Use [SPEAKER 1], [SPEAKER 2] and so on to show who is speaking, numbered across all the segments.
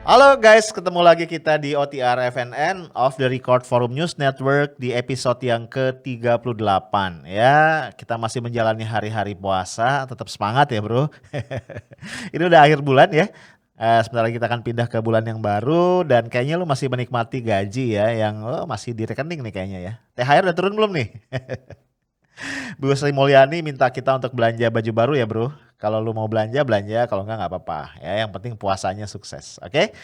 [SPEAKER 1] Halo guys, ketemu lagi kita di OTR FNN Off the Record Forum News Network di episode yang ke-38 ya. Kita masih menjalani hari-hari puasa, tetap semangat ya bro. Ini udah akhir bulan ya. Sebentar lagi kita akan pindah ke bulan yang baru dan kayaknya lu masih menikmati gaji ya yang masih di rekening nih kayaknya ya. THR udah turun belum nih? Bu Sri Mulyani minta kita untuk belanja baju baru ya bro. Kalau lu mau belanja, belanja. Kalau nggak apa-apa. Ya, yang penting puasanya sukses. Oke?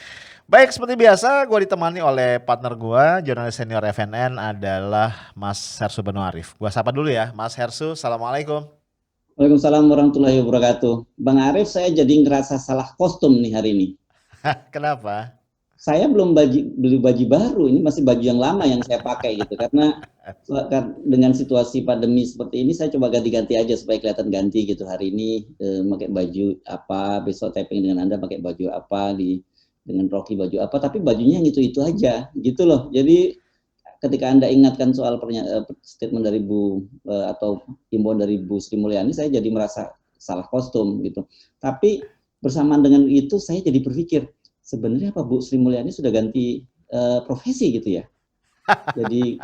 [SPEAKER 1] Baik, seperti biasa gue ditemani oleh partner gue, jurnalis senior FNN adalah Mas Hersu Banu Arif. Gue sapa dulu ya, Mas Hersu. Assalamualaikum.
[SPEAKER 2] Waalaikumsalam warahmatullahi wabarakatuh. Bang Arif, saya jadi ngerasa salah kostum nih hari ini.
[SPEAKER 1] Kenapa?
[SPEAKER 2] Saya belum beli baju baru, ini masih baju yang lama yang saya pakai gitu. Karena dengan situasi pandemi seperti ini, saya coba ganti-ganti aja supaya kelihatan ganti gitu. Hari ini pakai baju apa, besok taping dengan Anda pakai baju apa, dengan Rocky baju apa, tapi bajunya yang itu-itu aja gitu loh. Jadi ketika Anda ingatkan soal statement dari atau himbauan dari Bu Sri Mulyani, saya jadi merasa salah kostum gitu. Tapi bersamaan dengan itu saya jadi berpikir, sebenarnya apa Bu Sri Mulyani sudah ganti profesi gitu ya? Jadi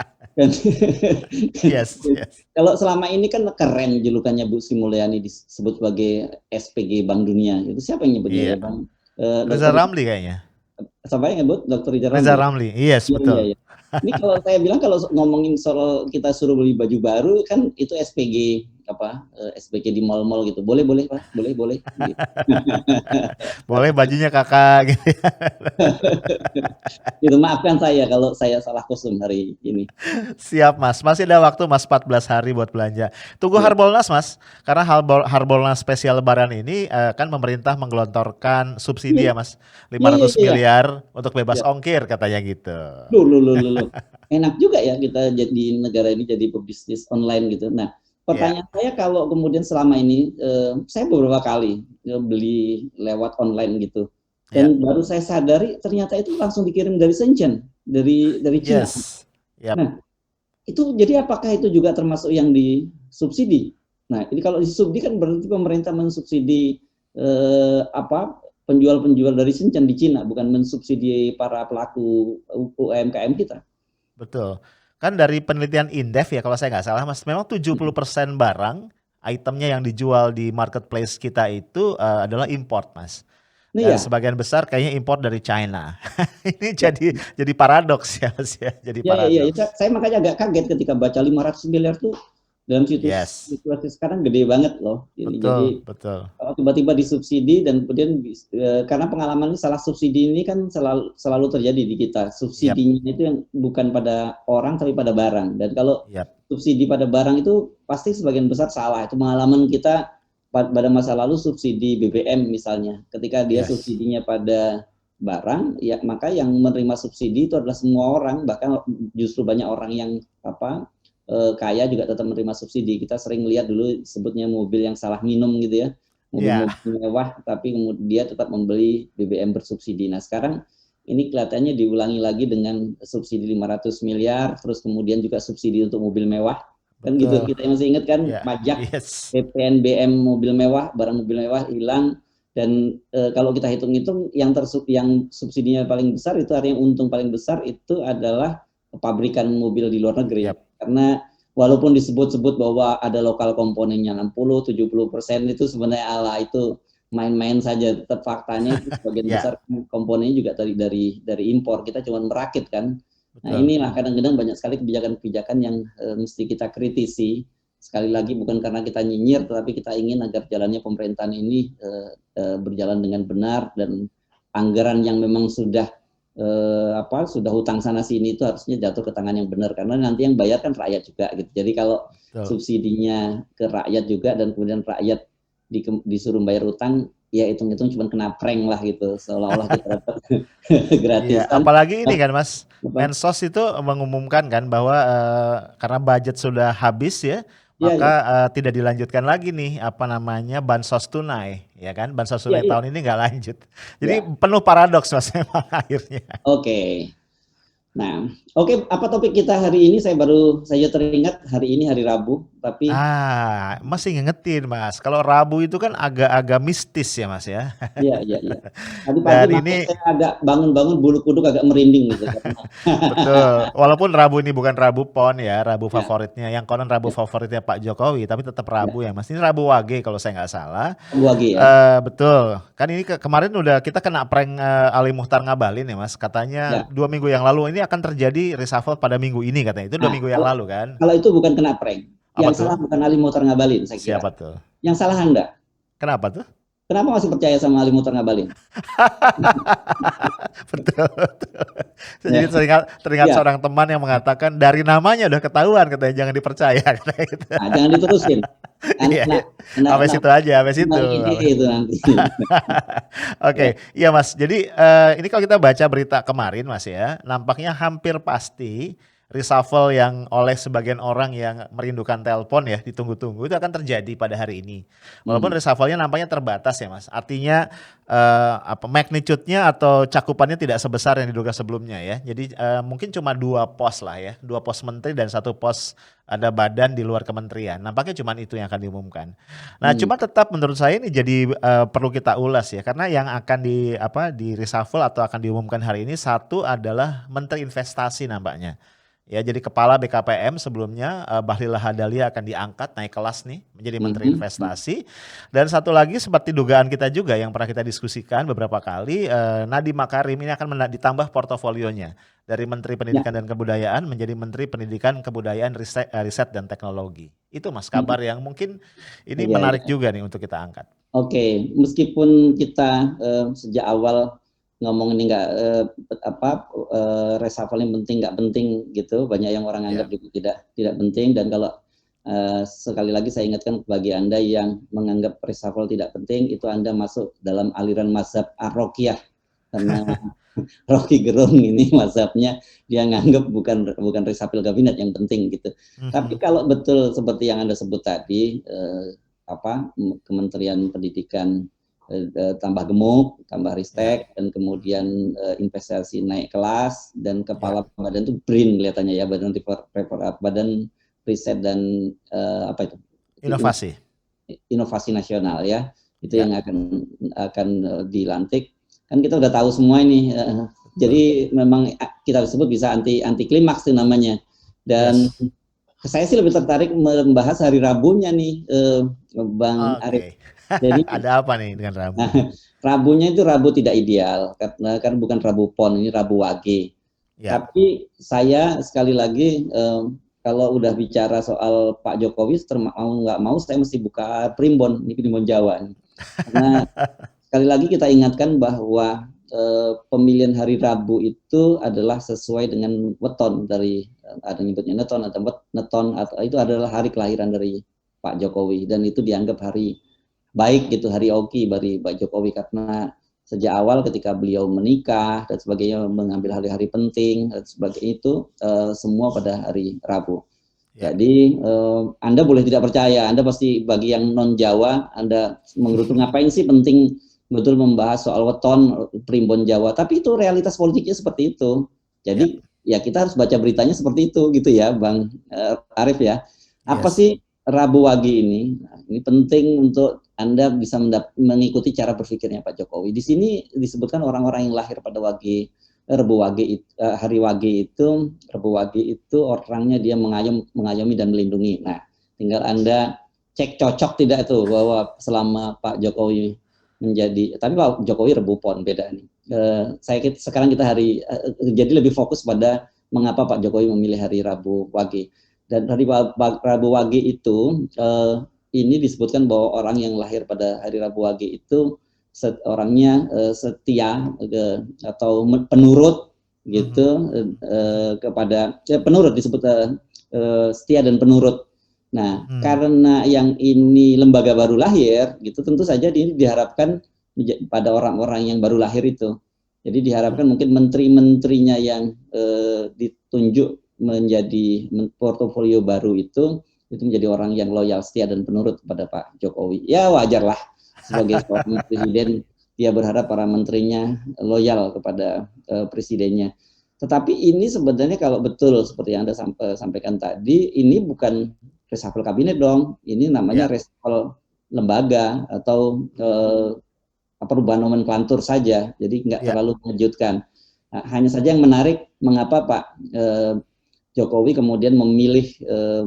[SPEAKER 1] Yes, yes.
[SPEAKER 2] kalau selama ini kan keren julukannya Bu Sri Mulyani disebut sebagai SPG Bank Dunia. Itu siapa yang nyebutnya
[SPEAKER 1] Iya.
[SPEAKER 2] ya Bang?
[SPEAKER 1] Reza
[SPEAKER 2] Dokter
[SPEAKER 1] Ramli kayaknya.
[SPEAKER 2] siapa yang nyebut? Dokter Rizal
[SPEAKER 1] Reza
[SPEAKER 2] Ramli.
[SPEAKER 1] Ramli, yes
[SPEAKER 2] Iya, iya,
[SPEAKER 1] betul.
[SPEAKER 2] iya. Ini kalau saya bilang kalau ngomongin soal kita suruh beli baju baru kan itu SPG apa SPG di mall-mall gitu. Boleh boleh Pak, boleh boleh. Gitu.
[SPEAKER 1] Boleh bajunya kakak gitu.
[SPEAKER 2] Gitu maafkan saya kalau saya salah kostum hari ini.
[SPEAKER 1] Siap mas, masih ada waktu mas 14 hari buat belanja. Tunggu
[SPEAKER 2] Ya,
[SPEAKER 1] Harbolnas mas, karena Harbolnas spesial lebaran ini kan pemerintah menggelontorkan subsidi
[SPEAKER 2] iya,
[SPEAKER 1] ya mas,
[SPEAKER 2] iya, iya,
[SPEAKER 1] 500
[SPEAKER 2] iya.
[SPEAKER 1] miliar untuk bebas
[SPEAKER 2] Ya.
[SPEAKER 1] ongkir katanya gitu.
[SPEAKER 2] Loh. Enak juga ya kita jadi negara ini jadi pebisnis online gitu. Nah,
[SPEAKER 1] Ya,
[SPEAKER 2] pertanyaan saya kalau kemudian selama ini saya beberapa kali beli lewat online gitu.
[SPEAKER 1] ya,
[SPEAKER 2] Dan baru saya sadari ternyata itu langsung dikirim dari Shenzhen, dari Cina.
[SPEAKER 1] yes, yap.
[SPEAKER 2] Nah, itu jadi apakah itu juga termasuk yang disubsidi? Nah, ini kalau disubsidi kan berarti pemerintah mensubsidi apa penjual-penjual dari Shenzhen di Cina, bukan mensubsidi para pelaku UMKM kita.
[SPEAKER 1] Betul. Kan dari penelitian Indef ya kalau saya nggak salah mas, memang 70% barang itemnya yang dijual di marketplace kita itu adalah import mas.
[SPEAKER 2] Nah
[SPEAKER 1] Dan
[SPEAKER 2] ya,
[SPEAKER 1] sebagian besar kayaknya import dari China. Ini
[SPEAKER 2] ya,
[SPEAKER 1] jadi paradoks ya mas ya, jadi
[SPEAKER 2] ya.
[SPEAKER 1] paradoks.
[SPEAKER 2] Saya makanya agak kaget ketika baca 500 miliar tuh dalam
[SPEAKER 1] Yes,
[SPEAKER 2] situasi sekarang gede banget loh. Ini jadi
[SPEAKER 1] betul, betul.
[SPEAKER 2] kalau tiba-tiba disubsidi dan kemudian karena pengalaman ini salah subsidi ini kan selalu terjadi di kita.
[SPEAKER 1] Yap,
[SPEAKER 2] Subsidinya itu yang bukan pada orang tapi pada barang. Dan kalau
[SPEAKER 1] yap,
[SPEAKER 2] subsidi pada barang itu pasti sebagian besar salah. Itu pengalaman kita pada masa lalu subsidi BBM misalnya. Ketika dia
[SPEAKER 1] yes.
[SPEAKER 2] subsidinya pada barang, ya maka yang menerima subsidi itu adalah semua orang, bahkan justru banyak orang yang apa kaya juga tetap menerima subsidi. Kita sering lihat dulu sebutnya mobil yang salah minum gitu ya,
[SPEAKER 1] Ya,
[SPEAKER 2] mobil-mobil mewah, tapi kemudian dia tetap membeli BBM bersubsidi. Nah sekarang ini kelihatannya diulangi lagi dengan subsidi 500 miliar, terus kemudian juga subsidi untuk mobil mewah, kan gitu.
[SPEAKER 1] betul.
[SPEAKER 2] Kita masih ingat kan
[SPEAKER 1] Ya,
[SPEAKER 2] pajak
[SPEAKER 1] yes.
[SPEAKER 2] PPNBM mobil mewah, barang mobil mewah hilang, dan kalau kita hitung-hitung yang subsidinya paling besar itu artinya untung paling besar itu adalah pabrikan mobil di luar negeri.
[SPEAKER 1] Yap,
[SPEAKER 2] Karena walaupun disebut-sebut bahwa ada lokal komponennya 60-70% itu sebenarnya ala itu main-main saja. Tetap faktanya itu sebagian
[SPEAKER 1] ya,
[SPEAKER 2] besar komponennya juga dari impor. Kita cuma merakit kan. Nah
[SPEAKER 1] betul.
[SPEAKER 2] inilah kadang-kadang banyak sekali kebijakan-kebijakan yang mesti kita kritisi. Sekali lagi bukan karena kita nyinyir, tetapi kita ingin agar jalannya pemerintahan ini berjalan dengan benar dan anggaran yang memang sudah sudah hutang sana sini itu harusnya jatuh ke tangan yang benar karena nanti yang bayar kan rakyat juga gitu. Jadi kalau
[SPEAKER 1] Betul.
[SPEAKER 2] subsidinya ke rakyat juga dan kemudian rakyat disuruh bayar utang, ya hitung-hitung cuma kena prank lah gitu, seolah-olah kita dapat
[SPEAKER 1] Iya,
[SPEAKER 2] gratisan.
[SPEAKER 1] apalagi ini kan Mas,
[SPEAKER 2] Apa?
[SPEAKER 1] Mensos itu mengumumkan kan bahwa karena budget sudah habis ya,
[SPEAKER 2] Iya,
[SPEAKER 1] maka
[SPEAKER 2] iya,
[SPEAKER 1] tidak dilanjutkan lagi nih apa namanya bansos tunai, ya kan? Bansos
[SPEAKER 2] iya,
[SPEAKER 1] tunai
[SPEAKER 2] iya,
[SPEAKER 1] tahun ini nggak lanjut. Jadi
[SPEAKER 2] ya.
[SPEAKER 1] penuh paradoks Mas memang akhirnya.
[SPEAKER 2] Oke. Nah, oke, apa topik kita hari ini? Saya teringat hari ini hari Rabu. Tapi
[SPEAKER 1] Masih ngingetin Mas. Kalau Rabu itu kan agak-agak mistis ya Mas ya.
[SPEAKER 2] iya, iya, iya. Tadi pagi
[SPEAKER 1] Dan
[SPEAKER 2] makanya
[SPEAKER 1] ini
[SPEAKER 2] saya agak bangun-bangun bulu kuduk agak merinding gitu karena
[SPEAKER 1] betul. Walaupun Rabu ini bukan Rabu Pon ya, Rabu
[SPEAKER 2] ya,
[SPEAKER 1] favoritnya. Yang konon Rabu
[SPEAKER 2] ya,
[SPEAKER 1] favoritnya Pak Jokowi, tapi tetap Rabu
[SPEAKER 2] ya.
[SPEAKER 1] ya Mas. Ini Rabu Wage kalau saya nggak salah.
[SPEAKER 2] Rabu Wage ya.
[SPEAKER 1] Betul. Kan ini kemarin udah kita kena prank Ali Muchtar Ngabalin ya Mas. Katanya
[SPEAKER 2] Ya.
[SPEAKER 1] 2 minggu yang lalu ini akan terjadi reshuffle pada minggu ini katanya. Itu 2 minggu yang
[SPEAKER 2] Kalau,
[SPEAKER 1] lalu kan.
[SPEAKER 2] kalau itu bukan kena prank.
[SPEAKER 1] Apa
[SPEAKER 2] Yang
[SPEAKER 1] tuh?
[SPEAKER 2] salah bukan Ali Muchtar Ngabalin, saya kira.
[SPEAKER 1] Siapa tuh?
[SPEAKER 2] Yang salah Anda.
[SPEAKER 1] Kenapa tuh?
[SPEAKER 2] Kenapa masih percaya sama Ali Muchtar Ngabalin?
[SPEAKER 1] Betul, betul. Jadi
[SPEAKER 2] Ya,
[SPEAKER 1] teringat
[SPEAKER 2] ya.
[SPEAKER 1] seorang teman yang mengatakan dari namanya udah ketahuan katanya jangan dipercaya katanya gitu.
[SPEAKER 2] Nah, jangan diterusin.
[SPEAKER 1] Iya,
[SPEAKER 2] Anak, anak,
[SPEAKER 1] sampai
[SPEAKER 2] anak,
[SPEAKER 1] situ aja, sampai situ.
[SPEAKER 2] anak ide itu nanti. Ya,
[SPEAKER 1] Oke, iya Mas. Jadi ini kalau kita baca berita kemarin Mas ya, nampaknya hampir pasti reshuffle yang oleh sebagian orang yang merindukan telepon ya, ditunggu-tunggu itu akan terjadi pada hari ini. Walaupun
[SPEAKER 2] hmm,
[SPEAKER 1] reshuffle-nya nampaknya terbatas ya Mas. Artinya magnitude-nya atau cakupannya tidak sebesar yang diduga sebelumnya ya. Jadi mungkin cuma 2 pos lah ya, 2 pos menteri dan 1 pos ada badan di luar kementerian. Nampaknya cuma itu yang akan diumumkan. Nah,
[SPEAKER 2] hmm,
[SPEAKER 1] cuma tetap menurut saya ini jadi perlu kita ulas ya, karena yang akan di reshuffle atau akan diumumkan hari ini satu adalah Menteri Investasi nampaknya. Ya, jadi kepala BKPM sebelumnya Bahlil Lahadalia akan diangkat naik kelas nih menjadi Menteri
[SPEAKER 2] hmm, hmm.
[SPEAKER 1] Investasi. Dan satu lagi seperti dugaan kita juga yang pernah kita diskusikan beberapa kali, Nadiem Makarim ini akan ditambah portofolionya dari Menteri
[SPEAKER 2] Ya,
[SPEAKER 1] Pendidikan dan Kebudayaan menjadi Menteri Pendidikan, Kebudayaan, Riset dan Teknologi. Itu Mas kabar
[SPEAKER 2] hmm.
[SPEAKER 1] yang mungkin ini
[SPEAKER 2] Iya,
[SPEAKER 1] menarik
[SPEAKER 2] iya.
[SPEAKER 1] juga nih untuk kita angkat.
[SPEAKER 2] Oke, meskipun kita sejak awal ngomong ini nggak reshuffle yang penting nggak penting gitu, banyak yang orang anggap
[SPEAKER 1] Ya.
[SPEAKER 2] juga tidak penting. Dan kalau sekali lagi saya ingatkan bagi Anda yang menganggap reshuffle tidak penting, itu Anda masuk dalam aliran mazhab Ar-Roqiyah, karena Rocky Gerung ini mazhabnya dia nganggap bukan reshuffle kabinet yang penting gitu. Tapi
[SPEAKER 1] Mhm.
[SPEAKER 2] kalau betul seperti yang Anda sebut tadi, Kementerian Pendidikan tambah gemuk, tambah
[SPEAKER 1] Ya,
[SPEAKER 2] ristek, dan kemudian investasi naik kelas, dan
[SPEAKER 1] ya.
[SPEAKER 2] kepala badan itu BRIN kelihatannya ya, badan riset dan apa itu
[SPEAKER 1] Inovasi.
[SPEAKER 2] inovasi nasional ya, itu
[SPEAKER 1] Ya,
[SPEAKER 2] yang akan dilantik. Kan kita udah tahu semua ini,
[SPEAKER 1] betul.
[SPEAKER 2] jadi memang kita sebut bisa anti klimaks itu namanya. Dan
[SPEAKER 1] Yes.
[SPEAKER 2] saya sih lebih tertarik membahas hari Rabunya nih, Bang Arif.
[SPEAKER 1] Oke.
[SPEAKER 2] Jadi
[SPEAKER 1] Ada apa nih dengan Rabu
[SPEAKER 2] nah,
[SPEAKER 1] nih?
[SPEAKER 2] Rabunya itu Rabu tidak ideal karena kan bukan Rabu Pon, ini Rabu Wage.
[SPEAKER 1] Ya.
[SPEAKER 2] Tapi saya sekali lagi kalau udah bicara soal Pak Jokowi, mau nggak mau saya mesti buka Primbon, ini Primbon Jawa nih. Karena sekali lagi kita ingatkan bahwa pemilihan hari Rabu itu adalah sesuai dengan weton dari ada nyebutnya neton atau neton, atau itu adalah hari kelahiran dari Pak Jokowi, dan itu dianggap hari baik gitu, hari oki bagi Pak Jokowi, karena sejak awal ketika beliau menikah dan sebagainya, mengambil hari-hari penting dan sebagainya itu semua pada hari Rabu.
[SPEAKER 1] Ya.
[SPEAKER 2] Jadi Anda boleh tidak percaya, Anda pasti bagi yang non Jawa, Anda mengerutu ngapain sih penting betul membahas soal weton primbon Jawa, tapi itu realitas politiknya seperti itu.
[SPEAKER 1] Ya.
[SPEAKER 2] Jadi ya kita harus baca beritanya seperti itu gitu ya, Bang Arif ya. Apa
[SPEAKER 1] Yes.
[SPEAKER 2] sih Rabu Wage ini? Nah, ini penting untuk Anda bisa mengikuti cara berpikirnya Pak Jokowi. Di sini disebutkan orang-orang yang lahir pada hari Wage itu, Rebu Wage itu orangnya dia mengayomi dan melindungi. Nah, tinggal Anda cek cocok tidak itu bahwa selama Pak Jokowi menjadi, tapi Pak Jokowi Rebu Pon beda nih. Sekarang kita jadi lebih fokus pada mengapa Pak Jokowi memilih hari Rabu Wage. Dan hari Rabu Wage itu ini disebutkan bahwa orang yang lahir pada hari Rabu Wage itu orangnya setia atau penurut gitu, kepada penurut disebut setia dan penurut. Nah,
[SPEAKER 1] Hmm.
[SPEAKER 2] karena yang ini lembaga baru lahir gitu, tentu saja ini diharapkan pada orang-orang yang baru lahir itu. Jadi diharapkan mungkin menteri-menterinya yang ditunjuk menjadi portofolio baru itu menjadi orang yang loyal, setia dan penurut kepada Pak Jokowi. Ya wajarlah, sebagai seorang presiden dia berharap para menterinya loyal kepada presidennya. Tetapi ini sebenarnya kalau betul seperti yang Anda sampaikan tadi, ini bukan reshuffle kabinet dong. Ini namanya
[SPEAKER 1] Ya,
[SPEAKER 2] reshuffle lembaga atau perubahan nomenklatur saja. Jadi nggak
[SPEAKER 1] ya,
[SPEAKER 2] terlalu mengejutkan. Nah, hanya saja yang menarik mengapa Pak Jokowi kemudian memilih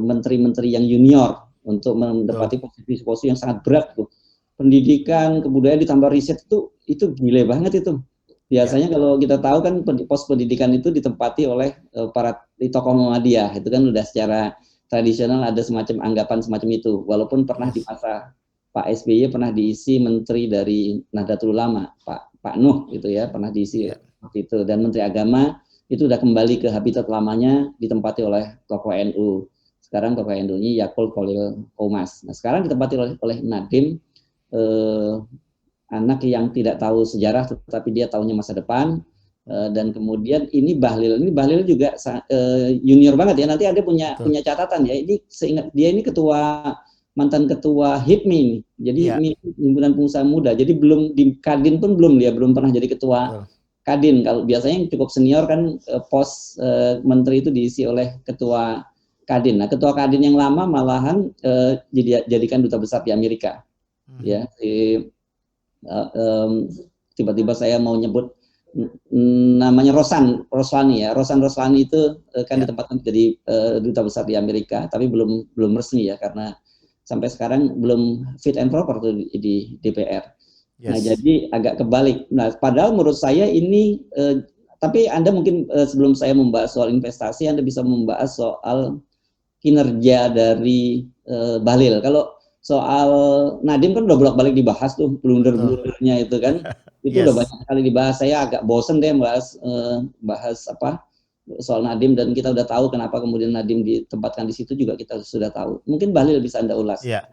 [SPEAKER 2] menteri-menteri yang junior untuk
[SPEAKER 1] betul.
[SPEAKER 2] mendapati posisi-posisi yang sangat berat tuh. Pendidikan, kebudayaan ditambah riset itu gile banget itu.
[SPEAKER 1] Ya,
[SPEAKER 2] Biasanya kalau kita tahu kan pos pendidikan itu ditempati oleh para tokoh Muhammadiyah. Itu kan udah secara tradisional ada semacam anggapan semacam itu. Walaupun pernah di
[SPEAKER 1] yes.
[SPEAKER 2] masa Pak SBY pernah diisi menteri dari Nahdlatul Ulama, Pak Nuh gitu ya, pernah diisi
[SPEAKER 1] Ya,
[SPEAKER 2] waktu itu. Dan Menteri Agama itu udah kembali ke habitat lamanya ditempati oleh tokoh NU. Sekarang tokoh NU-nya Yakul Khalil Qomas. Nah, sekarang ditempati oleh Nadiem, anak yang tidak tahu sejarah tetapi dia tahunya masa depan. Dan kemudian ini Bahlil juga junior banget ya. Nanti ada punya
[SPEAKER 1] betul.
[SPEAKER 2] catatan ya. Ini seingat dia ini mantan ketua HIPMI ini. Jadi
[SPEAKER 1] Ya,
[SPEAKER 2] ini himpunan pengusaha muda. Jadi belum di Kadin pun dia belum pernah jadi ketua
[SPEAKER 1] betul.
[SPEAKER 2] Kadin. Kalau biasanya yang cukup senior kan pos menteri itu diisi oleh ketua Kadin. Nah, ketua Kadin yang lama malahan jadikan duta besar di Amerika.
[SPEAKER 1] Mhm.
[SPEAKER 2] Ya, tiba-tiba saya mau nyebut namanya Roslani ya. Roslani itu kan
[SPEAKER 1] Ya,
[SPEAKER 2] ditempatkan jadi duta besar di Amerika, tapi belum resmi ya karena sampai sekarang belum fit and proper tuh di DPR. Nah,
[SPEAKER 1] yes.
[SPEAKER 2] jadi agak kebalik. Nah, padahal menurut saya ini tapi Anda mungkin sebelum saya membahas soal investasi, Anda bisa membahas soal kinerja dari Bahlil. Kalau soal Nadiem kan udah bolak-balik dibahas tuh
[SPEAKER 1] Betul.
[SPEAKER 2] blunder-blundernya itu kan, itu udah
[SPEAKER 1] Yes.
[SPEAKER 2] banyak kali dibahas. Saya agak bosen deh bahas apa soal Nadiem dan kita udah tahu kenapa kemudian Nadiem ditempatkan di situ juga kita sudah tahu. Mungkin Bahlil bisa Anda ulas.
[SPEAKER 1] Iya.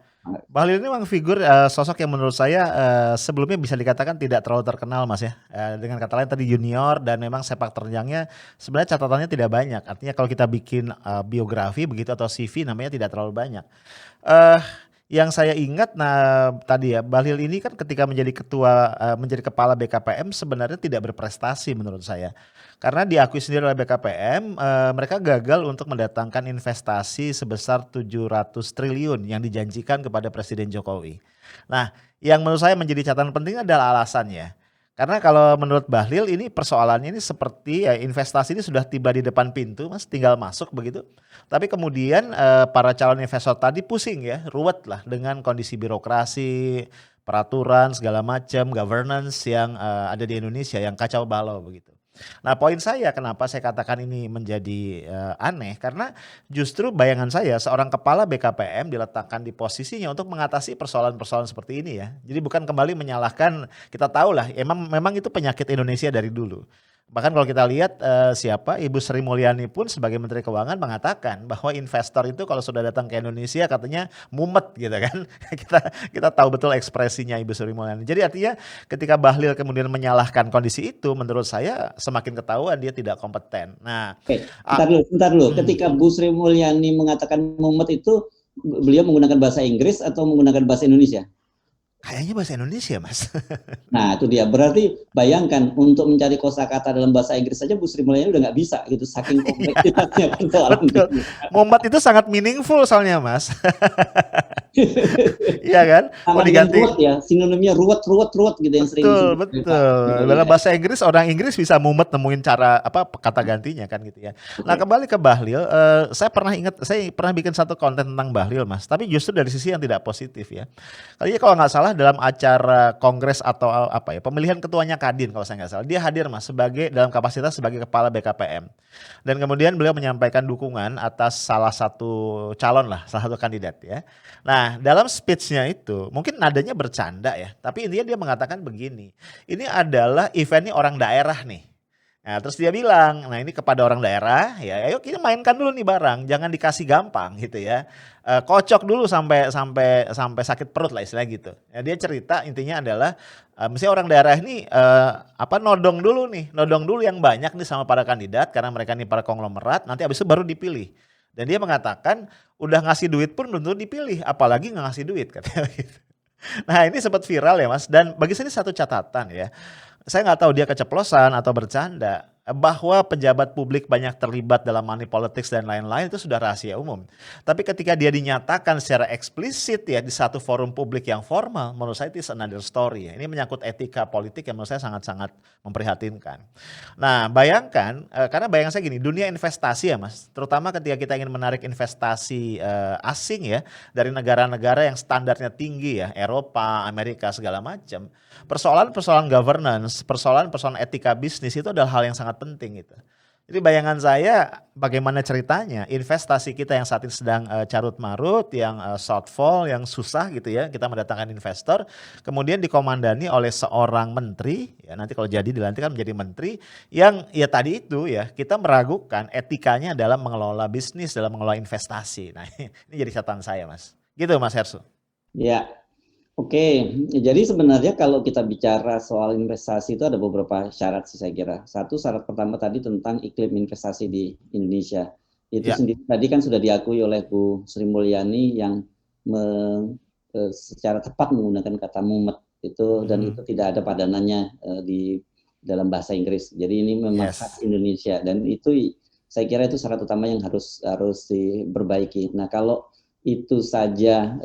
[SPEAKER 1] Bahlil ini memang figur sosok yang menurut saya sebelumnya bisa dikatakan tidak terlalu terkenal Mas ya. Dengan kata lain tadi junior dan memang sepak terjangnya sebenarnya catatannya tidak banyak. Artinya kalau kita bikin biografi begitu atau CV namanya tidak terlalu banyak. Eh yang saya ingat tadi ya Bahlil ini kan ketika menjadi kepala BKPM sebenarnya tidak berprestasi menurut saya. Karena diakui sendiri oleh BKPM mereka gagal untuk mendatangkan investasi sebesar 700 triliun yang dijanjikan kepada Presiden Jokowi. Nah, yang menurut saya menjadi catatan penting adalah alasannya. Karena kalau menurut Bahlil ini persoalannya ini seperti ya investasi ini sudah tiba di depan pintu Mas, tinggal masuk begitu. Tapi kemudian para calon investor tadi pusing ya, ruwet lah dengan kondisi birokrasi, peraturan segala macam, governance yang ada di Indonesia yang kacau balau begitu. Nah, poin saya kenapa saya katakan ini menjadi aneh karena justru bayangan saya seorang kepala BKPM diletakkan di posisinya untuk mengatasi persoalan-persoalan seperti ini ya. Jadi bukan kembali menyalahkan, kita tahu lah memang itu penyakit Indonesia dari dulu. Bahkan kalau kita lihat siapa Ibu Sri Mulyani pun sebagai Menteri Keuangan mengatakan bahwa investor itu kalau sudah datang ke Indonesia katanya mumet gitu kan. Kita tahu betul ekspresinya Ibu Sri Mulyani. Jadi artinya ketika Bahlil kemudian menyalahkan kondisi itu menurut saya semakin ketahuan dia tidak kompeten. Nah,
[SPEAKER 2] Oke,
[SPEAKER 1] ah,
[SPEAKER 2] bentar dulu.
[SPEAKER 1] hmm,
[SPEAKER 2] Ketika Bu Sri Mulyani mengatakan mumet itu beliau menggunakan bahasa Inggris atau menggunakan bahasa Indonesia?
[SPEAKER 1] kayaknya bahasa Indonesia, Mas.
[SPEAKER 2] Nah, itu dia. Berarti bayangkan untuk mencari kosakata dalam bahasa Inggris saja Bu Sri Mulyani udah nggak bisa gitu, saking
[SPEAKER 1] Iya,
[SPEAKER 2] kompleksitasnya kan soal
[SPEAKER 1] betul.
[SPEAKER 2] Inggris.
[SPEAKER 1] Mumet itu sangat meaningful soalnya, Mas. Iya kan? Mau
[SPEAKER 2] Sama dengan ruwet
[SPEAKER 1] diganti.
[SPEAKER 2] ya, sinonimnya ruwet gitu yang sering
[SPEAKER 1] Betul,
[SPEAKER 2] disebut oleh Pak
[SPEAKER 1] betul.
[SPEAKER 2] Jokowi
[SPEAKER 1] Dalam
[SPEAKER 2] ya.
[SPEAKER 1] bahasa Inggris orang Inggris bisa mumet nemuin cara apa kata gantinya kan gitu ya. Nah,
[SPEAKER 2] Oke.
[SPEAKER 1] kembali ke Bahlil, saya pernah bikin satu konten tentang Bahlil, Mas. Tapi justru dari sisi yang tidak positif ya. Kali kalau nggak salah dalam acara kongres atau apa ya, pemilihan ketuanya Kadin kalau saya nggak salah, dia hadir Mas sebagai dalam kapasitas sebagai kepala BKPM. Dan kemudian beliau menyampaikan dukungan atas salah satu calon lah, salah satu kandidat ya. Nah, dalam speech-nya itu mungkin nadanya bercanda ya, tapi intinya dia mengatakan begini, ini adalah eventnya orang daerah nih. Nah, terus dia bilang, nah ini kepada orang daerah, ya ayo kita mainkan dulu nih barang, jangan dikasih gampang gitu ya. Kocok dulu sampai sampai sampai sakit perut lah istilah gitu. Ya, dia cerita intinya adalah mesti orang daerah ini nodong dulu yang banyak nih sama para kandidat karena mereka nih para konglomerat, nanti habis itu baru dipilih. Dan dia mengatakan udah ngasih duit pun belum tentu dipilih, apalagi nggak ngasih duit katanya gitu. Nah ini sempat viral ya Mas, dan bagi saya ini satu catatan ya. Saya nggak tahu dia keceplosan atau bercanda. bahwa pejabat publik banyak terlibat dalam money politics dan lain-lain itu sudah rahasia umum. Tapi ketika dia dinyatakan secara eksplisit ya di satu forum publik yang formal, menurut saya itu is another story ya. Ini menyangkut etika politik yang menurut saya sangat-sangat memprihatinkan. Nah, bayangkan, karena bayangkan saya gini, dunia investasi ya Mas, terutama ketika kita ingin menarik investasi asing ya dari negara-negara yang standarnya tinggi ya, Eropa, Amerika segala macam. Persoalan-persoalan governance, persoalan-persoalan etika bisnis itu adalah hal yang sangat penting gitu. Jadi bayangan saya bagaimana ceritanya investasi kita yang saat ini sedang carut marut, yang shortfall, yang susah gitu ya, kita mendatangkan investor, kemudian dikomandani oleh seorang menteri, ya nanti kalau jadi dilantik kan menjadi menteri, yang ya tadi itu ya kita meragukan etikanya dalam mengelola bisnis, dalam mengelola investasi. Nah ini jadi catatan saya Mas. Gitu Mas Hersu.
[SPEAKER 2] Ya, oke. Jadi sebenarnya kalau kita bicara soal investasi itu ada beberapa syarat sih saya kira. Satu syarat pertama tadi tentang iklim investasi di Indonesia. Itu
[SPEAKER 1] Ya.
[SPEAKER 2] sendiri tadi kan sudah diakui oleh Bu Sri Mulyani yang secara tepat menggunakan kata mumet itu dan itu tidak ada padanannya di dalam bahasa Inggris. Jadi ini memang khas Indonesia dan itu saya kira itu syarat utama yang harus diperbaiki. Nah, kalau itu saja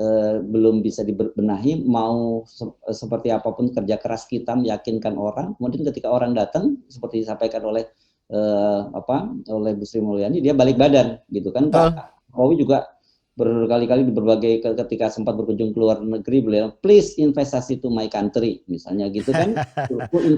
[SPEAKER 2] belum bisa dibenahi, mau seperti apapun kerja keras kita meyakinkan orang, kemudian ketika orang datang seperti disampaikan oleh oleh Bu Sri Mulyani, dia balik badan gitu kan. Pak Jokowi juga berkali-kali di berbagai ketika sempat berkunjung ke luar negeri beliau please investasi to my country misalnya gitu kan.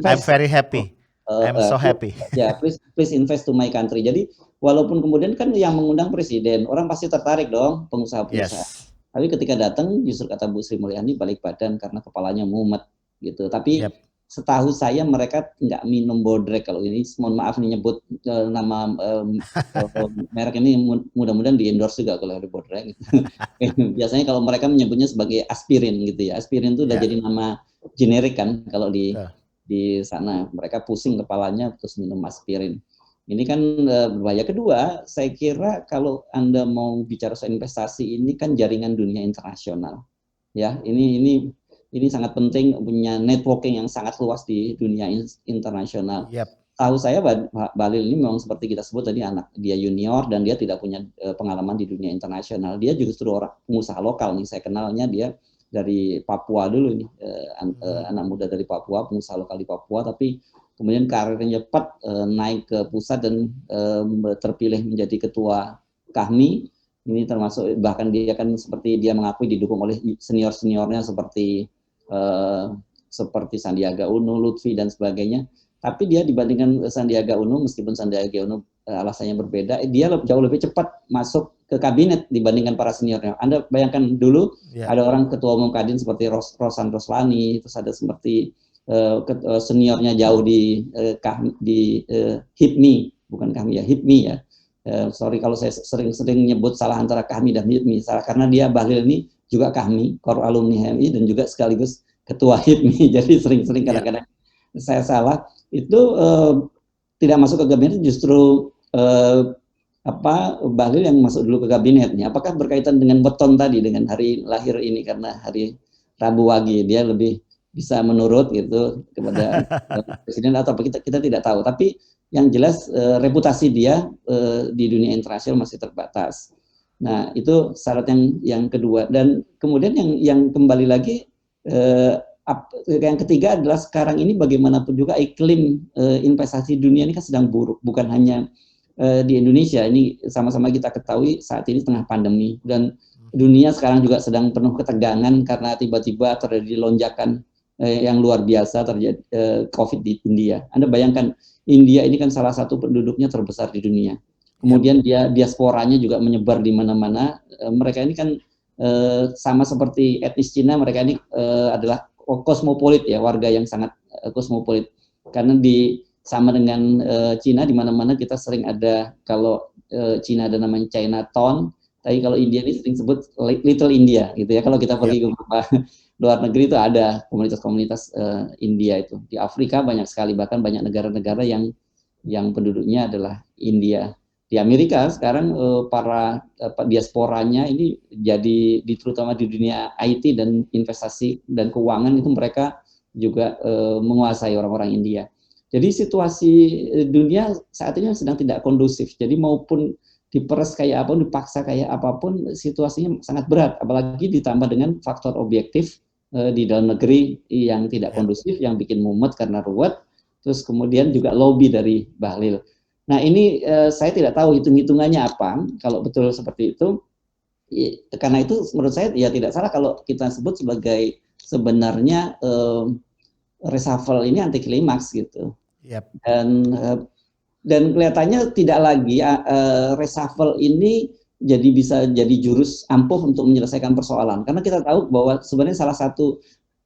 [SPEAKER 1] I'm very happy. I'm so happy.
[SPEAKER 2] Ya, please invest to my country. Jadi walaupun kemudian kan yang mengundang presiden, orang pasti tertarik dong pengusaha-pengusaha. Tapi ketika datang justru kata Bu Sri Mulyani balik badan karena kepalanya mumet gitu. Tapi setahu saya mereka nggak minum bodrek kalau ini. Mohon maaf nih nyebut nama merek ini mudah-mudahan di endorse juga kalau ada bodrek. Biasanya kalau mereka menyebutnya sebagai aspirin gitu ya. Aspirin itu udah jadi nama generik kan kalau di sana mereka pusing kepalanya terus minum aspirin. Ini kan berbahaya. Kedua, saya kira kalau Anda mau bicara soal investasi ini kan jaringan dunia internasional. Ya, ini sangat penting punya networking yang sangat luas di dunia internasional. Tahu saya Bahlil ini memang seperti kita sebut tadi dia junior dan dia tidak punya pengalaman di dunia internasional. Dia justru orang pengusaha lokal nih. Saya kenalnya dia dari Papua dulu nih, anak muda dari Papua, pengusaha lokal di Papua, tapi kemudian karirnya cepat naik ke pusat dan terpilih menjadi ketua KAHMI. Ini termasuk bahkan dia kan seperti dia mengakui didukung oleh senior-seniornya seperti Sandiaga Uno, Lutfi dan sebagainya. Tapi dia dibandingkan Sandiaga Uno, meskipun Sandiaga Uno alasannya berbeda, dia jauh lebih cepat masuk ke kabinet dibandingkan para seniornya. Anda bayangkan dulu ada orang ketua umum Kadin seperti Rosan Roslani, terus ada seperti seniornya jauh di HIPMI, bukan KAHMI ya, HIPMI ya. Sorry kalau saya sering-sering nyebut salah antara KAHMI dan HIPMI, salah karena dia Bahlil ini juga KAHMI, Kor Alumni HMI dan juga sekaligus ketua HIPMI. Jadi sering-sering kadang-kadang saya salah. Itu tidak masuk ke kabinet justru Bahlil yang masuk dulu ke kabinetnya. Apakah berkaitan dengan weton tadi, dengan hari lahir ini karena hari Rabu Wage dia lebih bisa menurut gitu kepada presiden atau apa kita tidak tahu. Tapi yang jelas reputasi dia di dunia internasional masih terbatas. Nah itu syarat yang kedua. Dan kemudian yang kembali lagi yang ketiga adalah sekarang ini bagaimanapun juga iklim investasi dunia ini kan sedang buruk, bukan hanya di Indonesia. Ini sama-sama kita ketahui saat ini tengah pandemi dan dunia sekarang juga sedang penuh ketegangan karena tiba-tiba terjadi lonjakan yang luar biasa terjadi COVID di India. Anda bayangkan India ini kan salah satu penduduknya terbesar di dunia. Kemudian dia diasporanya juga menyebar di mana-mana. Mereka ini kan sama seperti etnis Cina, mereka ini adalah kosmopolit ya, warga yang sangat kosmopolit. Karena sama dengan Cina di mana-mana kita sering ada, kalau Cina ada namanya Chinatown, tapi kalau India ini sering sebut Little India gitu ya. Kalau kita pergi ke luar negeri itu ada komunitas-komunitas India itu. Di Afrika banyak sekali, bahkan banyak negara-negara yang penduduknya adalah India. Di Amerika sekarang para diasporanya ini jadi terutama di dunia IT dan investasi dan keuangan itu mereka juga menguasai orang-orang India. Jadi situasi dunia saat ini sedang tidak kondusif. Jadi maupun diperes kayak apapun, dipaksa kayak apapun, situasinya sangat berat. Apalagi ditambah dengan faktor objektif di dalam negeri yang tidak
[SPEAKER 1] Ya.
[SPEAKER 2] kondusif, yang bikin mumet karena ruwet. Terus kemudian juga lobby dari Bahlil. Nah ini saya tidak tahu hitung-hitungannya apa. Kalau betul seperti itu, karena itu menurut saya ya tidak salah kalau kita sebut sebagai sebenarnya reshuffle ini anti klimaks gitu.
[SPEAKER 1] Yap.
[SPEAKER 2] Dan kelihatannya tidak lagi reshuffle ini bisa jadi jurus ampuh untuk menyelesaikan persoalan, karena kita tahu bahwa sebenarnya salah satu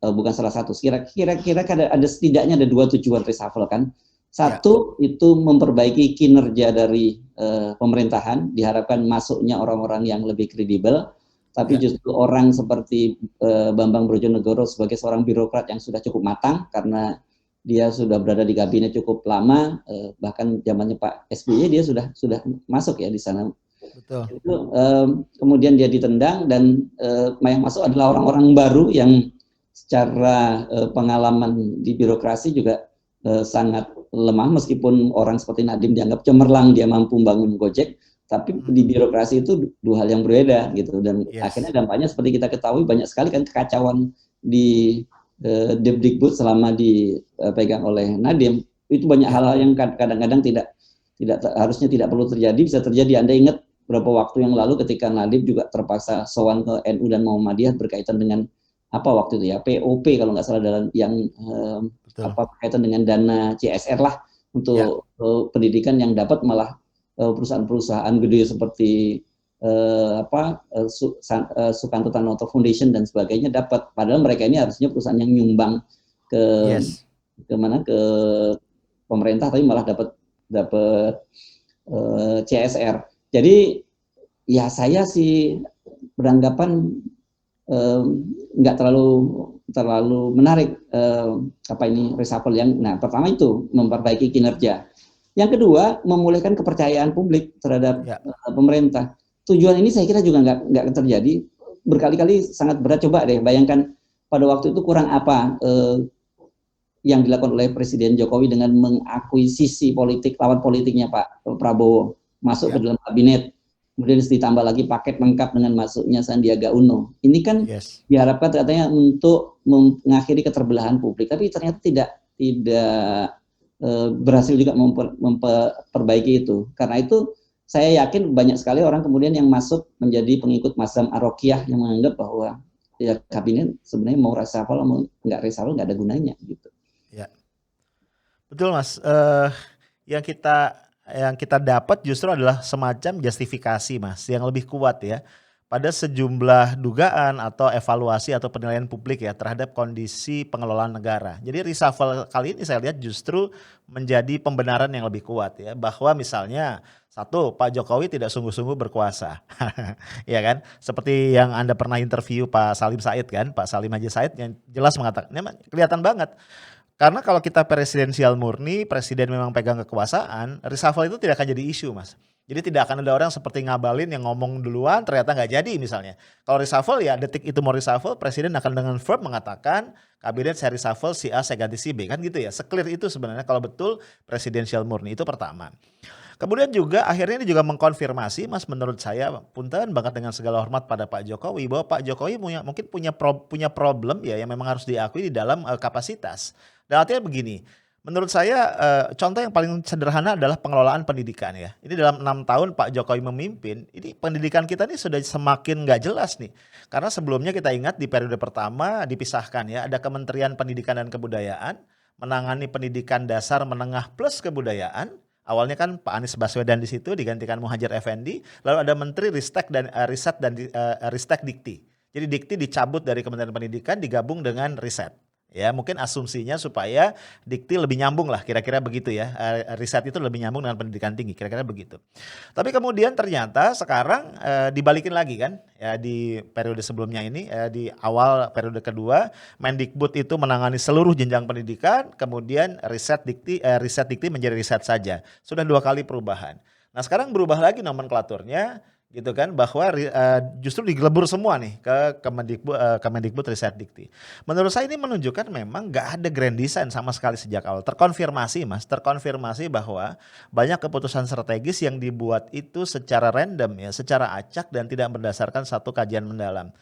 [SPEAKER 2] bukan salah satu, kira-kira ada setidaknya ada dua tujuan reshuffle kan. Satu itu memperbaiki kinerja dari pemerintahan, diharapkan masuknya orang-orang yang lebih kredibel, tapi justru orang seperti Bambang Brojonegoro sebagai seorang birokrat yang sudah cukup matang karena dia sudah berada di kabinet cukup lama, bahkan zamannya Pak SBY dia sudah masuk ya di sana.
[SPEAKER 1] Betul.
[SPEAKER 2] Itu, kemudian dia ditendang dan yang masuk adalah orang-orang baru yang secara pengalaman di birokrasi juga sangat lemah, meskipun orang seperti Nadiem dianggap cemerlang, dia mampu membangun Gojek, tapi di birokrasi itu dua hal yang berbeda gitu. Dan akhirnya dampaknya seperti kita ketahui banyak sekali kan kekacauan di Depdikbud selama dipegang oleh Nadiem. Itu banyak hal-hal yang kadang-kadang tidak harusnya tidak perlu terjadi, bisa terjadi. Anda ingat beberapa waktu yang lalu ketika Nadiem juga terpaksa sowan ke NU dan Muhammadiyah berkaitan dengan apa waktu itu ya, POP kalau nggak salah, dalam yang berkaitan dengan dana CSR lah untuk pendidikan, yang dapat malah perusahaan-perusahaan gede seperti Sukanto Tanoto Foundation dan sebagainya dapat, padahal mereka ini harusnya perusahaan yang nyumbang ke ke pemerintah, tapi malah dapat CSR. Jadi ya saya sih beranggapan nggak terlalu menarik reshuffle yang. Nah, pertama itu memperbaiki kinerja. Yang kedua, memulihkan kepercayaan publik terhadap pemerintah. Tujuan ini saya kira juga nggak terjadi. Berkali-kali sangat berat. Coba deh bayangkan pada waktu itu kurang apa yang dilakukan oleh Presiden Jokowi dengan mengakuisisi lawan politiknya Pak Prabowo masuk ke dalam kabinet. Kemudian ditambah lagi paket lengkap dengan masuknya Sandiaga Uno. Ini kan diharapkan katanya untuk mengakhiri keterbelahan publik, tapi ternyata tidak berhasil juga memperbaiki itu. Karena itu saya yakin banyak sekali orang kemudian yang masuk menjadi pengikut mazhab Ar-Roqiyah yang menganggap bahwa ya kabinet sebenarnya mau reshuffle mau nggak reshuffle nggak ada gunanya gitu.
[SPEAKER 1] Ya, betul Mas. Yang kita dapat justru adalah semacam justifikasi Mas yang lebih kuat ya pada sejumlah dugaan atau evaluasi atau penilaian publik ya terhadap kondisi pengelolaan negara. Jadi reshuffle kali ini saya lihat justru menjadi pembenaran yang lebih kuat ya, bahwa misalnya satu, Pak Jokowi tidak sungguh-sungguh berkuasa. Ya kan? Seperti yang Anda pernah interview Pak Salim Said kan, Pak Salim Haji Said yang jelas mengatakan, kelihatan banget. Karena kalau kita presidensial murni, presiden memang pegang kekuasaan, reshuffle itu tidak akan jadi isu Mas. Jadi tidak akan ada orang seperti Ngabalin yang ngomong duluan ternyata nggak jadi misalnya. Kalau reshuffle ya detik itu mau reshuffle, presiden akan dengan firm mengatakan kabinet saya reshuffle si A saya ganti si B, kan gitu ya. Seklir itu sebenarnya kalau betul presidensial murni, itu pertama. Kemudian juga akhirnya ini juga mengkonfirmasi Mas, menurut saya punten banget dengan segala hormat pada Pak Jokowi, bahwa Pak Jokowi mungkin punya problem ya yang memang harus diakui di dalam kapasitas. Dan artinya begini, menurut saya contoh yang paling sederhana adalah pengelolaan pendidikan ya. Ini dalam 6 tahun Pak Jokowi memimpin, ini pendidikan kita ini sudah semakin nggak jelas nih. Karena sebelumnya kita ingat di periode pertama dipisahkan ya, ada Kementerian Pendidikan dan Kebudayaan menangani pendidikan dasar menengah plus kebudayaan. Awalnya kan Pak Anies Baswedan di situ digantikan Muhadjir Effendi, lalu ada Menteri Ristek dan Ristek Dikti. Jadi Dikti dicabut dari Kementerian Pendidikan digabung dengan Riset. Ya mungkin asumsinya supaya Dikti lebih nyambung lah, kira-kira begitu ya. Riset itu lebih nyambung dengan pendidikan tinggi, kira-kira begitu. Tapi kemudian ternyata sekarang dibalikin lagi kan ya, di periode sebelumnya ini di awal periode kedua Mendikbud itu menangani seluruh jenjang pendidikan, kemudian Riset Dikti menjadi riset saja. Sudah 2 kali perubahan. Nah sekarang berubah lagi nomenklaturnya, gitu kan, bahwa justru digelebur semua nih ke Kemendikbud Ristek Menurut saya ini menunjukkan memang nggak ada grand design sama sekali sejak awal. Terkonfirmasi bahwa banyak keputusan strategis yang dibuat itu secara random ya, secara acak dan tidak berdasarkan satu kajian mendalam.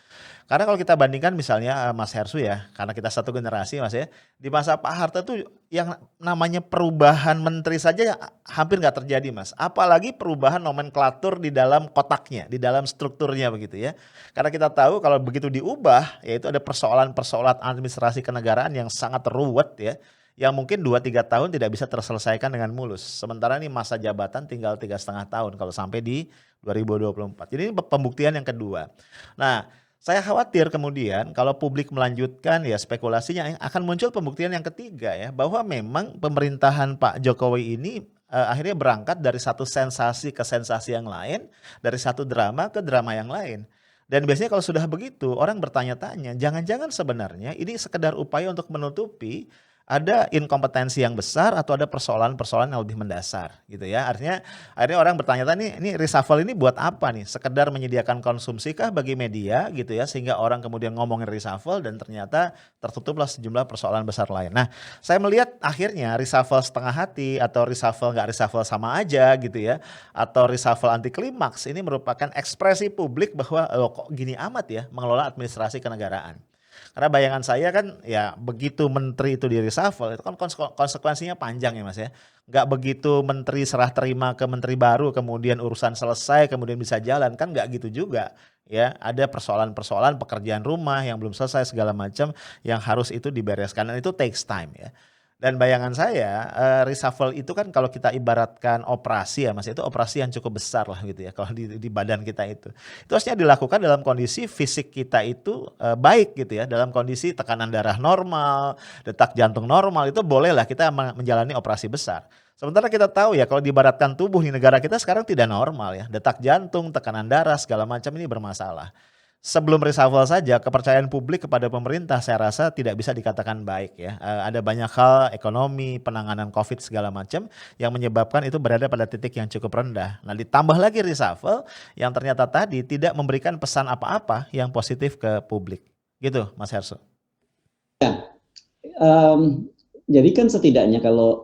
[SPEAKER 1] Karena kalau kita bandingkan misalnya Mas Hersu ya, karena kita satu generasi Mas ya, di masa Pak Harto tuh yang namanya perubahan menteri saja hampir nggak terjadi Mas. Apalagi perubahan nomenklatur di dalam kotaknya, di dalam strukturnya begitu ya. Karena kita tahu kalau begitu diubah, yaitu ada persoalan-persoalan administrasi kenegaraan yang sangat ruwet ya, yang mungkin 2-3 tahun tidak bisa terselesaikan dengan mulus. Sementara ini masa jabatan tinggal 3,5 tahun kalau sampai di 2024. Jadi ini pembuktian yang kedua. Nah, saya khawatir kemudian kalau publik melanjutkan ya spekulasinya akan muncul pembuktian yang ketiga ya, bahwa memang pemerintahan Pak Jokowi ini akhirnya berangkat dari satu sensasi ke sensasi yang lain, dari satu drama ke drama yang lain. Dan biasanya kalau sudah begitu orang bertanya-tanya, jangan-jangan sebenarnya ini sekedar upaya untuk menutupi ada inkompetensi yang besar atau ada persoalan-persoalan yang lebih mendasar gitu ya. Artinya akhirnya orang bertanya-tanya ini reshuffle ini buat apa nih? Sekedar menyediakan konsumsi kah bagi media gitu ya, sehingga orang kemudian ngomongin reshuffle dan ternyata tertutuplah sejumlah persoalan besar lain. Nah, saya melihat akhirnya reshuffle setengah hati atau reshuffle nggak reshuffle sama aja gitu ya, atau reshuffle anti klimaks ini merupakan ekspresi publik bahwa oh, kok gini amat ya mengelola administrasi kenegaraan. Karena bayangan saya kan ya begitu menteri itu di reshuffle itu kan konsekuensinya panjang ya Mas ya. Nggak begitu menteri serah terima ke menteri baru kemudian urusan selesai kemudian bisa jalan, kan nggak gitu juga ya. Ada persoalan-persoalan pekerjaan rumah yang belum selesai segala macam yang harus itu dibereskan dan itu takes time ya. Dan bayangan saya reshuffle itu kan kalau kita ibaratkan operasi ya Mas, itu operasi yang cukup besar lah gitu ya kalau di badan kita itu. Itu harusnya dilakukan dalam kondisi fisik kita itu baik gitu ya, dalam kondisi tekanan darah normal, detak jantung normal, itu bolehlah kita menjalani operasi besar. Sementara kita tahu ya kalau diibaratkan tubuh di negara kita sekarang tidak normal ya, detak jantung, tekanan darah segala macam ini bermasalah. Sebelum reshuffle saja kepercayaan publik kepada pemerintah saya rasa tidak bisa dikatakan baik ya. Ada banyak hal ekonomi, penanganan Covid segala macam yang menyebabkan itu berada pada titik yang cukup rendah. Nah, ditambah lagi reshuffle yang ternyata tadi tidak memberikan pesan apa-apa yang positif ke publik. Gitu, Mas Herso.
[SPEAKER 2] Jadi kan setidaknya kalau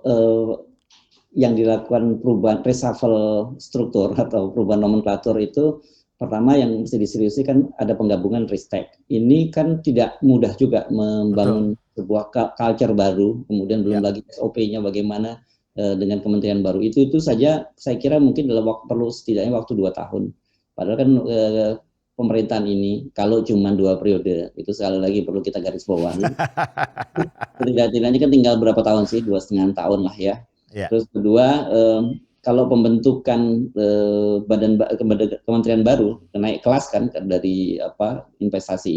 [SPEAKER 2] yang dilakukan perubahan reshuffle struktur atau perubahan nomenklatur itu pertama yang mesti diseriusi kan ada penggabungan Ristek. Ini kan tidak mudah juga membangun sebuah culture baru, kemudian belum lagi SOP-nya bagaimana dengan kementerian baru. Itu saja saya kira mungkin dalam perlu setidaknya waktu 2 tahun. Padahal kan pemerintahan ini kalau cuma 2 periode, itu sekali lagi perlu kita garis bawahi. Setidaknya kan tinggal berapa tahun sih? 2,5 tahun lah ya. Terus kedua, kalau pembentukan kementerian baru naik kelas kan dari investasi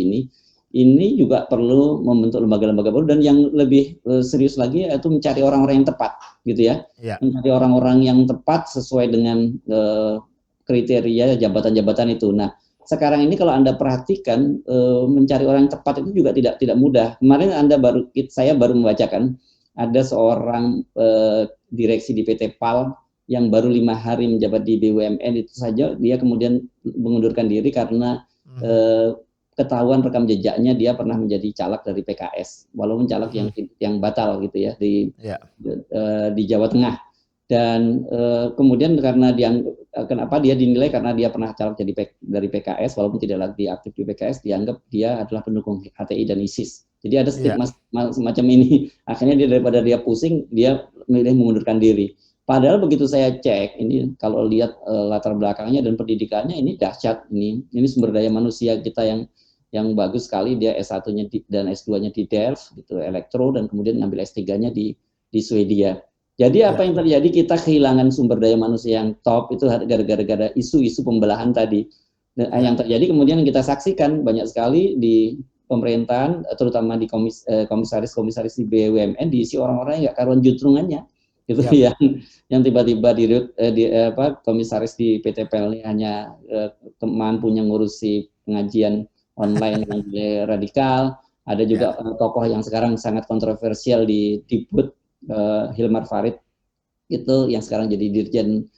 [SPEAKER 2] ini juga perlu membentuk lembaga-lembaga baru dan yang lebih serius lagi yaitu mencari orang-orang yang tepat gitu ya. Mencari orang-orang yang tepat sesuai dengan kriteria jabatan-jabatan itu. Nah, sekarang ini kalau Anda perhatikan mencari orang yang tepat itu juga tidak mudah. Kemarin saya baru membacakan ada seorang direksi di PT PAL yang baru 5 hari menjabat di BUMN, itu saja dia kemudian mengundurkan diri karena ketahuan rekam jejaknya dia pernah menjadi caleg dari PKS, walaupun caleg yang batal gitu ya di Jawa Tengah. Dan kemudian karena kenapa dia dinilai karena dia pernah caleg dari PKS, walaupun tidak lagi aktif di PKS, dianggap dia adalah pendukung HTI dan ISIS. Jadi ada stigma semacam ini. Akhirnya dia daripada dia pusing, dia memilih mengundurkan diri. Padahal begitu saya cek, ini kalau lihat latar belakangnya dan pendidikannya ini dahsyat. Ini sumber daya manusia kita yang bagus sekali. Dia S1-nya dan S2-nya di Delft, gitu, elektro, dan kemudian ngambil S3-nya di Swedia. Jadi apa yang terjadi, kita kehilangan sumber daya manusia yang top itu gara-gara isu-isu pembelahan tadi. Yang terjadi kemudian kita saksikan banyak sekali di pemerintahan, terutama di komisaris-komisaris di BUMN diisi orang-orang yang nggak karuan juntrungannya. Gitu yang tiba-tiba komisaris di PT PLN hanya mampunya ngurusi pengajian online yang radikal. Ada juga tokoh yang sekarang sangat kontroversial di Diput, Hilmar Farid itu yang sekarang jadi dirjen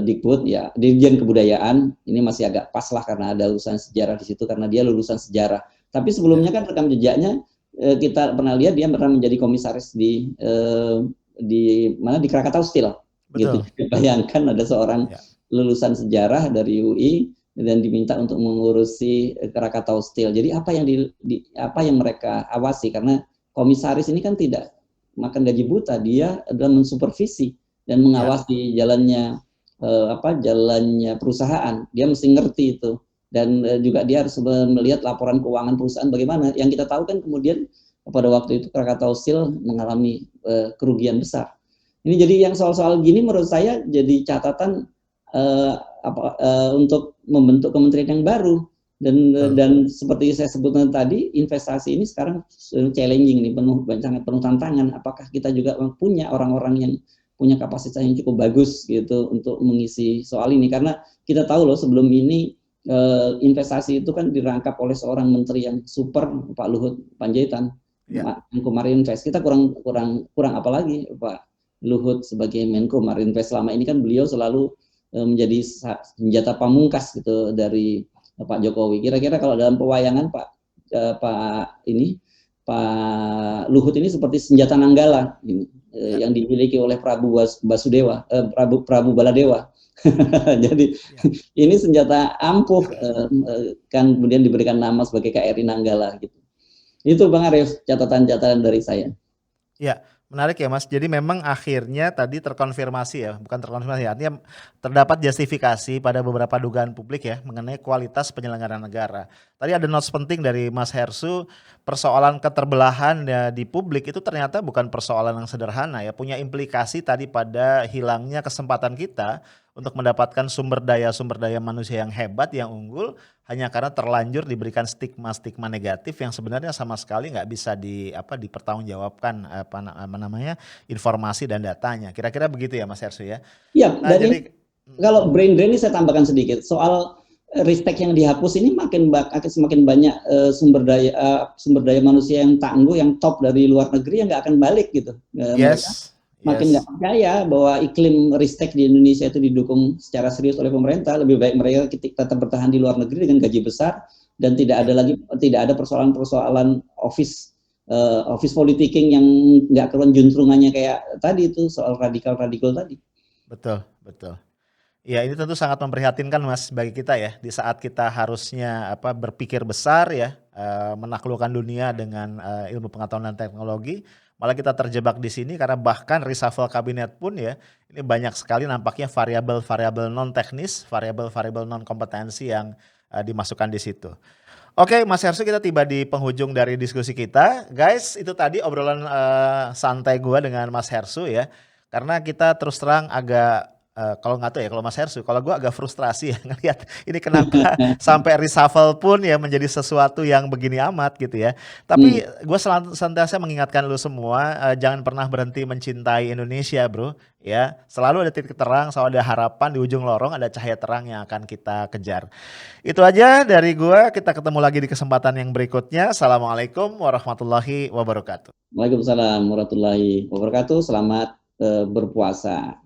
[SPEAKER 2] Dikbud ya, Dirjen Kebudayaan ini masih agak pas lah karena ada lulusan sejarah di situ karena dia lulusan sejarah. Tapi sebelumnya kan rekam jejaknya kita pernah lihat dia pernah menjadi komisaris di mana di Krakatau Steel gitu.
[SPEAKER 1] Betul.
[SPEAKER 2] Bayangkan ada seorang
[SPEAKER 1] Ya.
[SPEAKER 2] lulusan sejarah dari UI dan diminta untuk mengurusi Krakatau Steel. Jadi apa yang mereka awasi karena komisaris ini kan tidak makan gaji buta, dia adalah mensupervisi dan
[SPEAKER 1] Ya.
[SPEAKER 2] mengawasi jalannya perusahaan. Dia mesti ngerti itu dan juga dia harus melihat laporan keuangan perusahaan bagaimana. Yang kita tahu kan kemudian pada waktu itu Krakatau Steel mengalami kerugian besar. Ini jadi yang soal-soal gini menurut saya jadi catatan untuk membentuk kementerian yang baru dan seperti saya sebutkan tadi, investasi ini sekarang challenging nih, sangat penuh tantangan. Apakah kita juga punya orang-orang yang punya kapasitas yang cukup bagus gitu untuk mengisi soal ini? Karena kita tahu loh sebelum ini investasi itu kan dirangkap oleh seorang menteri yang super, Pak Luhut Panjaitan, Menko Marinvest. Kita kurang apa lagi Pak Luhut sebagai Menko Marinvest. Selama ini kan beliau selalu menjadi senjata pamungkas gitu dari Pak Jokowi. Kira-kira kalau dalam pewayangan Pak Luhut ini seperti senjata nanggala ini, yang dimiliki oleh Prabu Baladewa. Jadi ini senjata ampuh kan kemudian diberikan nama sebagai KRI Nanggala gitu. Itu Bang Arif catatan-catatan dari saya.
[SPEAKER 1] Ya, menarik ya Mas. Jadi memang akhirnya tadi terkonfirmasi ya, bukan terkonfirmasi, artinya terdapat justifikasi pada beberapa dugaan publik ya mengenai kualitas penyelenggaraan negara. Tadi ada notes penting dari Mas Hersu, persoalan keterbelahan ya di publik itu ternyata bukan persoalan yang sederhana ya, punya implikasi tadi pada hilangnya kesempatan kita untuk mendapatkan sumber daya manusia yang hebat, yang unggul, hanya karena terlanjur diberikan stigma negatif yang sebenarnya sama sekali nggak bisa dipertanggungjawabkan informasi dan datanya. Kira-kira begitu ya Mas Hersu ya.
[SPEAKER 2] Iya,
[SPEAKER 1] Nah, jadi
[SPEAKER 2] kalau brain drain ini saya tambahkan sedikit soal ristek yang dihapus ini semakin banyak sumber daya manusia yang tangguh, yang top dari luar negeri yang nggak akan balik gitu. Mereka makin nggak percaya bahwa iklim ristek di Indonesia itu didukung secara serius oleh pemerintah. Lebih baik mereka tetap bertahan di luar negeri dengan gaji besar dan tidak ada persoalan office politicking yang nggak keluar juntrungannya kayak tadi itu soal radikal tadi.
[SPEAKER 1] Betul. Ya, ini tentu sangat memprihatinkan Mas bagi kita ya, di saat kita harusnya berpikir besar ya, menaklukkan dunia dengan ilmu pengetahuan dan teknologi, malah kita terjebak di sini karena bahkan reshuffle kabinet pun ya, ini banyak sekali nampaknya variabel-variabel non teknis, variabel-variabel non kompetensi yang dimasukkan di situ. Oke, Mas Hersu, kita tiba di penghujung dari diskusi kita. Guys, itu tadi obrolan santai gua dengan Mas Hersu ya. Karena kita terus terang agak kalau nggak tahu ya, kalau Mas Hersu, kalau gue agak frustrasi ya ngelihat ini kenapa sampai reshuffle pun ya menjadi sesuatu yang begini amat gitu ya. Tapi gue senantiasa mengingatkan lu semua, jangan pernah berhenti mencintai Indonesia bro. Ya, selalu ada titik terang, selalu ada harapan di ujung lorong, ada cahaya terang yang akan kita kejar. Itu aja dari gue, kita ketemu lagi di kesempatan yang berikutnya. Assalamualaikum warahmatullahi wabarakatuh.
[SPEAKER 2] Waalaikumsalam warahmatullahi wabarakatuh. Selamat berpuasa.